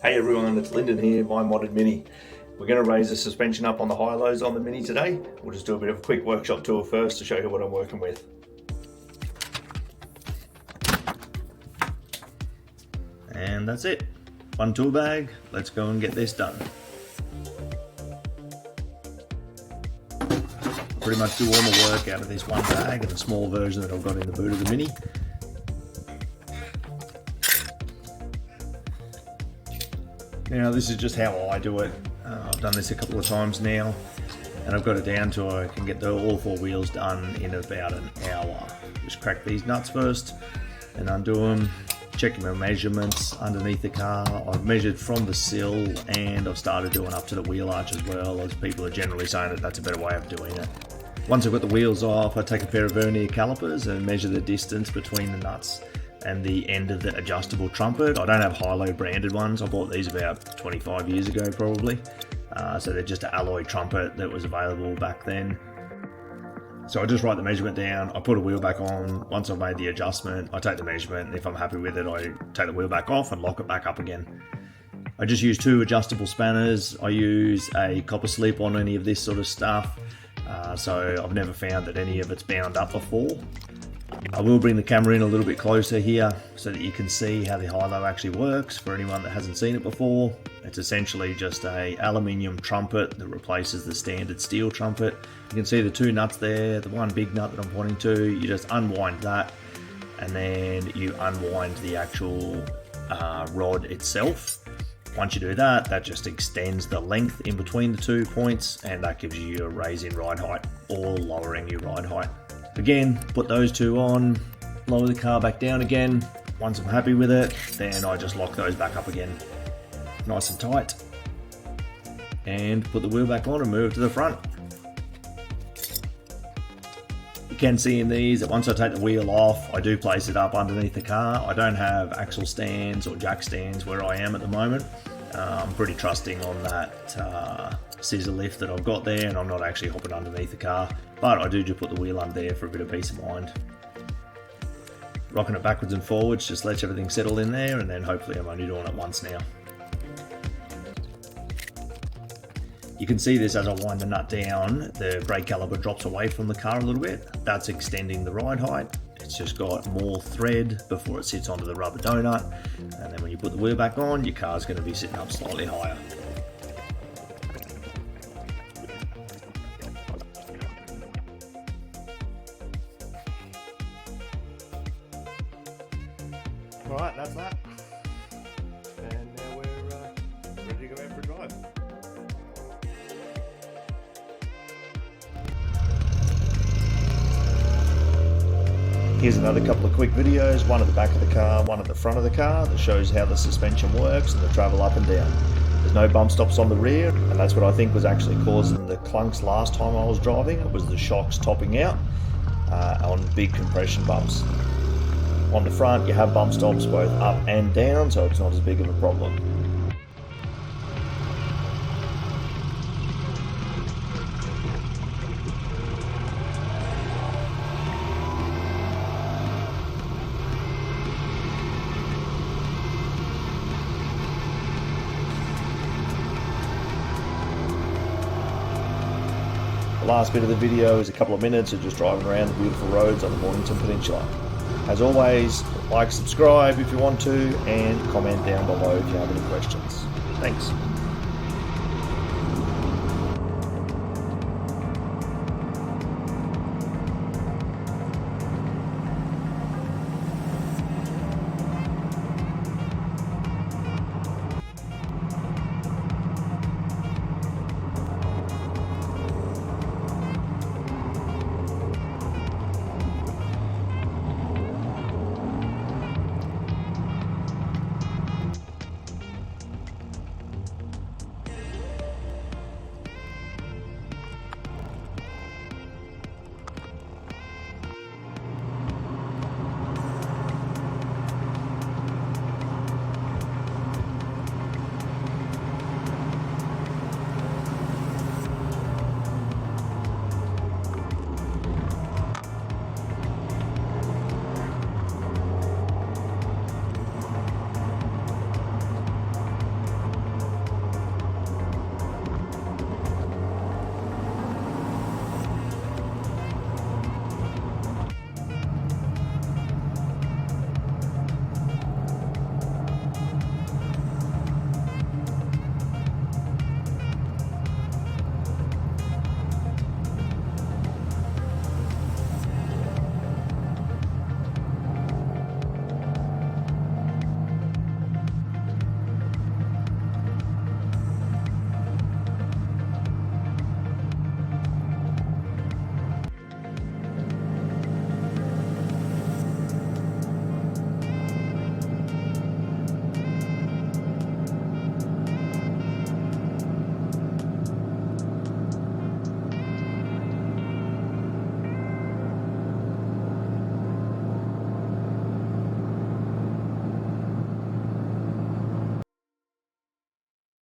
Hey everyone, it's Lyndon here, my modded Mini. We're going to raise the suspension up on the high-lows on the Mini today. We'll just do a bit of a quick workshop tour first to show you what I'm working with. And that's it. One tool bag, let's go and get this done. I'll pretty much do all the work out of this one bag and the small version that I've got in the boot of the Mini. Now this is just how I do it. I've done this a couple of times now and I've got it down to I can get all four wheels done in about an hour. Just crack these nuts first and undo them, checking my measurements underneath the car. I've measured from the sill and I've started doing up to the wheel arch as well, as people are generally saying that that's a better way of doing it. Once I've got the wheels off, I take a pair of vernier calipers and measure the distance between the nuts and the end of the adjustable trumpet. I don't have high-low branded ones. I bought these about 25 years ago probably. So they're just an alloy trumpet that was available back then. So I just write the measurement down, I put a wheel back on. Once I've made the adjustment, I take the measurement, and if I'm happy with it, I take the wheel back off and lock it back up again. I just use two adjustable spanners. I use a copper slip on any of this sort of stuff. So I've never found that any of it's bound up before. I will bring the camera in a little bit closer here so that you can see how the high-low actually works for anyone that hasn't seen it before. It's essentially just a aluminium trumpet that replaces the standard steel trumpet. You can see the two nuts there, the one big nut that I'm pointing to. You just unwind that and then you unwind the actual rod itself. Once you do that, that just extends the length in between the 2 points and that gives you a raise in ride height or lowering your ride height. Again, put those two on, lower the car back down again. Once I'm happy with it, then I just lock those back up again, nice and tight. And put the wheel back on and move to the front. You can see in these that once I take the wheel off, I do place it up underneath the car. I don't have axle stands or jack stands where I am at the moment. I'm pretty trusting on that scissor lift that I've got there, and I'm not actually hopping underneath the car, but I do just put the wheel under there for a bit of peace of mind. Rocking it backwards and forwards just lets everything settle in there, and then hopefully I'm only doing it once now. You can see this as I wind the nut down, the brake caliper drops away from the car a little bit. That's extending the ride height. It's just got more thread before it sits onto the rubber donut, and then when you put the wheel back on, your car's going to be sitting up slightly higher. Alright, that's that. And now we're ready to go out for a drive. Here's another couple of quick videos, one at the back of the car, one at the front of the car, that shows how the suspension works and the travel up and down. There's no bump stops on the rear, and that's what I think was actually causing the clunks last time I was driving. It was the shocks topping out on big compression bumps. On the front you have bump stops both up and down, so it's not as big of a problem. The last bit of the video is a couple of minutes of just driving around the beautiful roads on the Mornington Peninsula. As always, like, subscribe if you want to, and comment down below if you have any questions. Thanks.